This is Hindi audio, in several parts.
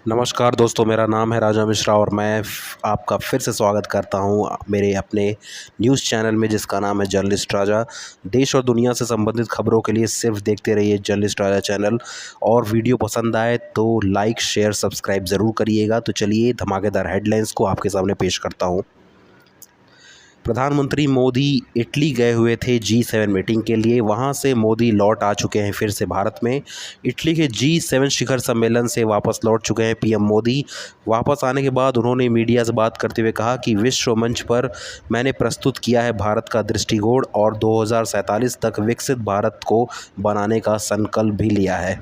नमस्कार दोस्तों, मेरा नाम है राजा मिश्रा और मैं आपका फिर से स्वागत करता हूं मेरे अपने न्यूज़ चैनल में जिसका नाम है जर्नलिस्ट राजा। देश और दुनिया से संबंधित खबरों के लिए सिर्फ देखते रहिए जर्नलिस्ट राजा चैनल। और वीडियो पसंद आए तो लाइक शेयर सब्सक्राइब ज़रूर करिएगा। तो चलिए धमाकेदार हेडलाइंस को आपके सामने पेश करता हूँ। प्रधानमंत्री मोदी इटली गए हुए थे G7 मीटिंग के लिए। वहां से मोदी लौट आ चुके हैं फिर से भारत में। इटली के G7 शिखर सम्मेलन से वापस लौट चुके हैं पीएम मोदी। वापस आने के बाद उन्होंने मीडिया से बात करते हुए कहा कि विश्व मंच पर मैंने प्रस्तुत किया है भारत का दृष्टिकोण और 2047 तक विकसित भारत को बनाने का संकल्प भी लिया है।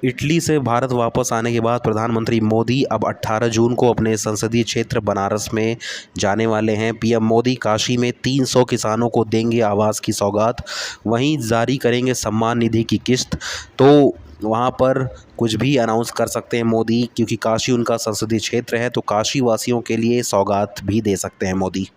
इटली से भारत वापस आने के बाद प्रधानमंत्री मोदी अब 18 जून को अपने संसदीय क्षेत्र बनारस में जाने वाले हैं। पीएम मोदी काशी में 300 किसानों को देंगे आवास की सौगात, वहीं जारी करेंगे सम्मान निधि की किस्त। तो वहां पर कुछ भी अनाउंस कर सकते हैं मोदी, क्योंकि काशी उनका संसदीय क्षेत्र है, तो काशी वासियों के लिए सौगात भी दे सकते हैं मोदी।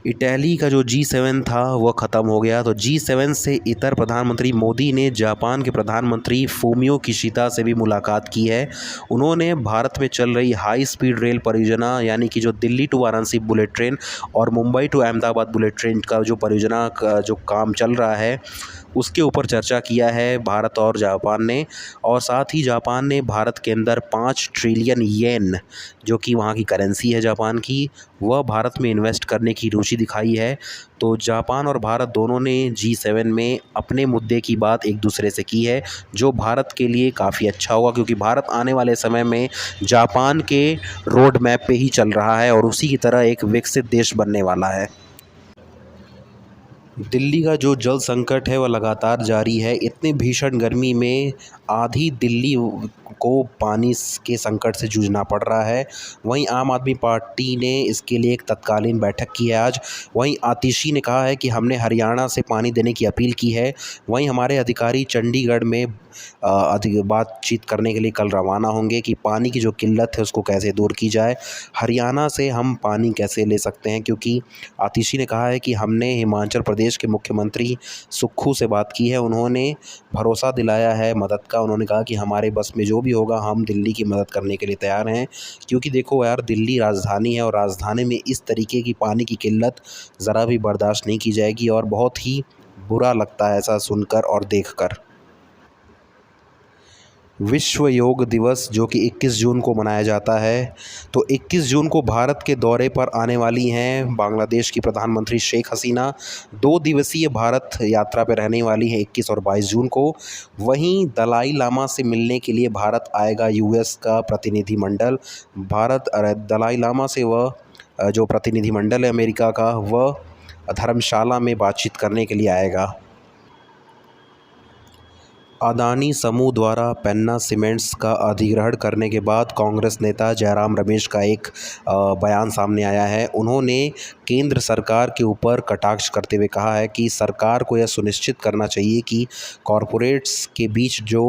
इटली का जो G7 था वह ख़त्म हो गया, तो G7 से इतर प्रधानमंत्री मोदी ने जापान के प्रधानमंत्री फूमियो किशिदा से भी मुलाकात की है। उन्होंने भारत में चल रही हाई स्पीड रेल परियोजना यानी कि जो Delhi to Varanasi bullet train और Mumbai to Ahmedabad bullet train का जो परियोजना का जो काम चल रहा है उसके ऊपर चर्चा किया है भारत और जापान ने। और साथ ही जापान ने भारत के अंदर 5 ट्रिलियन येन, जो कि वहाँ की करेंसी है जापान की, वह भारत में इन्वेस्ट करने की रुचि दिखाई है। तो जापान और भारत दोनों ने G7 में अपने मुद्दे की बात एक दूसरे से की है, जो भारत के लिए काफ़ी अच्छा होगा, क्योंकि भारत आने वाले समय में जापान के रोड मैप पे ही चल रहा है और उसी की तरह एक विकसित देश बनने वाला है। दिल्ली का जो जल संकट है वह लगातार जारी है। इतने भीषण गर्मी में आधी दिल्ली को पानी के संकट से जूझना पड़ रहा है। वहीं आम आदमी पार्टी ने इसके लिए एक तत्कालीन बैठक की है आज। वहीं आतिशी ने कहा है कि हमने हरियाणा से पानी देने की अपील की है। वहीं हमारे अधिकारी चंडीगढ़ में बातचीत करने के लिए कल रवाना होंगे कि पानी की जो किल्लत है उसको कैसे दूर की जाए, हरियाणा से हम पानी कैसे ले सकते हैं। क्योंकि आतिशी ने कहा है कि हमने हिमाचल प्रदेश के मुख्यमंत्री सुक्खू से बात की है, उन्होंने भरोसा दिलाया है मदद का। उन्होंने कहा कि हमारे बस में जो भी होगा हम दिल्ली की मदद करने के लिए तैयार हैं। क्योंकि देखो यार, दिल्ली राजधानी है और राजधानी में इस तरीके की पानी की किल्लत ज़रा भी बर्दाश्त नहीं की जाएगी और बहुत ही बुरा लगता है ऐसा सुनकर और देखकर। विश्व योग दिवस जो कि 21 जून को मनाया जाता है, तो 21 जून को भारत के दौरे पर आने वाली हैं बांग्लादेश की प्रधानमंत्री शेख हसीना। 2 दिवसीय भारत यात्रा पर रहने वाली हैं 21 और 22 जून को। वहीं दलाई लामा से मिलने के लिए भारत आएगा यूएस का प्रतिनिधिमंडल। दलाई लामा से वह जो प्रतिनिधिमंडल है अमेरिका का, वह धर्मशाला में बातचीत करने के लिए आएगा। अदानी समूह द्वारा पेन्ना सीमेंट्स का अधिग्रहण करने के बाद कांग्रेस नेता जयराम रमेश का एक बयान सामने आया है। उन्होंने केंद्र सरकार के ऊपर कटाक्ष करते हुए कहा है कि सरकार को यह सुनिश्चित करना चाहिए कि कॉरपोरेट्स के बीच जो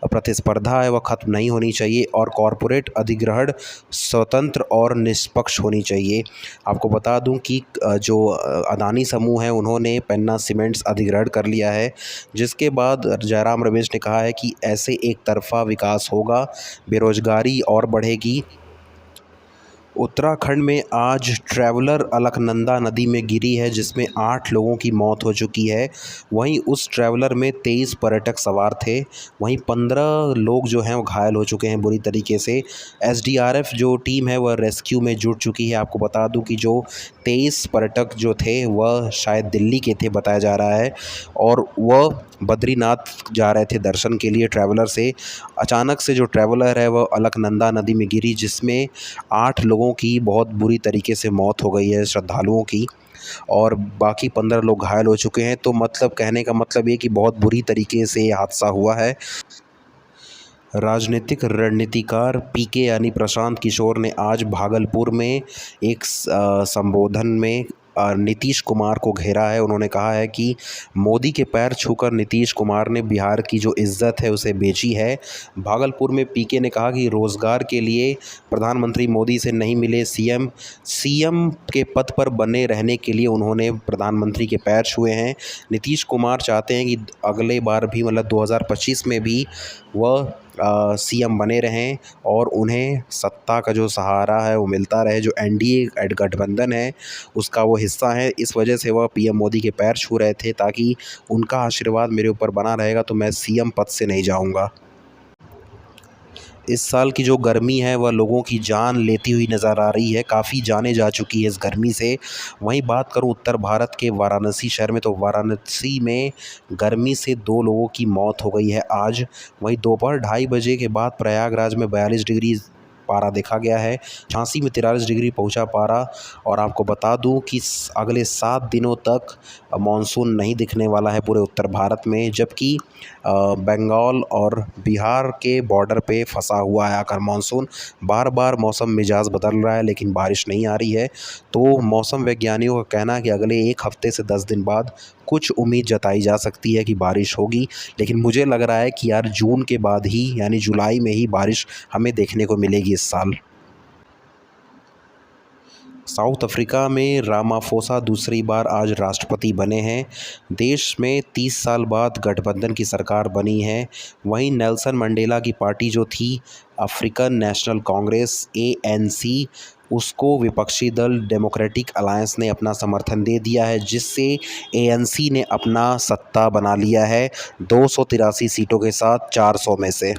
प्रतिस्पर्धा है वह खत्म नहीं होनी चाहिए और कॉरपोरेट अधिग्रहण स्वतंत्र और निष्पक्ष होनी चाहिए। आपको बता दूं कि जो अदानी समूह है उन्होंने पेन्ना सीमेंट्स अधिग्रहण कर लिया है, जिसके बाद जयराम रमेश ने कहा है कि ऐसे एक तरफा विकास होगा, बेरोजगारी और बढ़ेगी। उत्तराखंड में आज ट्रैवलर अलकनंदा नदी में गिरी है, जिसमें 8 लोगों की मौत हो चुकी है। वहीं उस ट्रैवलर में 23 पर्यटक सवार थे। वहीं 15 लोग जो हैं वो घायल हो चुके हैं बुरी तरीके से। एसडीआरएफ जो टीम है वह रेस्क्यू में जुट चुकी है। आपको बता दूं कि जो 23 पर्यटक जो थे वह शायद दिल्ली के थे बताया जा रहा है और वह बद्रीनाथ जा रहे थे दर्शन के लिए ट्रैवलर से। अचानक से जो ट्रैवलर है वह अलकनंदा नदी में गिरी, जिसमें 8 लोगों की बहुत बुरी तरीके से मौत हो गई है श्रद्धालुओं की, और बाकी 15 लोग घायल हो चुके हैं। तो मतलब कहने का मतलब ये कि बहुत बुरी तरीके से ये हादसा हुआ है। राजनीतिक रणनीतिकार पीके यानी प्रशांत किशोर ने आज भागलपुर में एक संबोधन में नीतीश कुमार को घेरा है। उन्होंने कहा है कि मोदी के पैर छूकर नीतीश कुमार ने बिहार की जो इज्जत है उसे बेची है। भागलपुर में पीके ने कहा कि रोज़गार के लिए प्रधानमंत्री मोदी से नहीं मिले सीएम के पद पर बने रहने के लिए उन्होंने प्रधानमंत्री के पैर छुए हैं। नीतीश कुमार चाहते हैं कि अगले बार भी मतलब 2025 में भी वह सीएम बने रहें और उन्हें सत्ता का जो सहारा है वो मिलता रहे, जो एनडीए गठबंधन है उसका वो हिस्सा है। इस वजह से वह पीएम मोदी के पैर छू रहे थे ताकि उनका आशीर्वाद मेरे ऊपर बना रहेगा तो मैं सीएम पद से नहीं जाऊंगा। इस साल की जो गर्मी है वह लोगों की जान लेती हुई नज़र आ रही है। काफ़ी जानें जा चुकी है इस गर्मी से। वहीं बात करूं उत्तर भारत के वाराणसी शहर में, तो वाराणसी में गर्मी से 2 लोगों की मौत हो गई है आज। वहीं दोपहर 2:30 बजे के बाद प्रयागराज में 42 डिग्री पारा देखा गया है। झांसी में 43 डिग्री पहुंचा पारा। और आपको बता दूं कि अगले 7 दिनों तक मानसून नहीं दिखने वाला है पूरे उत्तर भारत में, जबकि बंगाल और बिहार के बॉर्डर पे फंसा हुआ है आकर मानसून। बार बार मौसम मिजाज बदल रहा है लेकिन बारिश नहीं आ रही है। तो मौसम वैज्ञानिकों का कहना है कि अगले 1 हफ्ते से 10 दिन बाद कुछ उम्मीद जताई जा सकती है कि बारिश होगी। लेकिन मुझे लग रहा है कि यार जून के बाद ही यानी जुलाई में ही बारिश हमें देखने को मिलेगी इस साल। साउथ अफ्रीका में रामाफोसा दूसरी बार आज राष्ट्रपति बने हैं। देश में 30 साल बाद गठबंधन की सरकार बनी है। वहीं नेल्सन मंडेला की पार्टी जो थी अफ्रीकन नेशनल कांग्रेस ANC, उसको विपक्षी दल डेमोक्रेटिक अलायंस ने अपना समर्थन दे दिया है, जिससे ANC ने अपना सत्ता बना लिया है 283 सीटों के साथ 400 में से।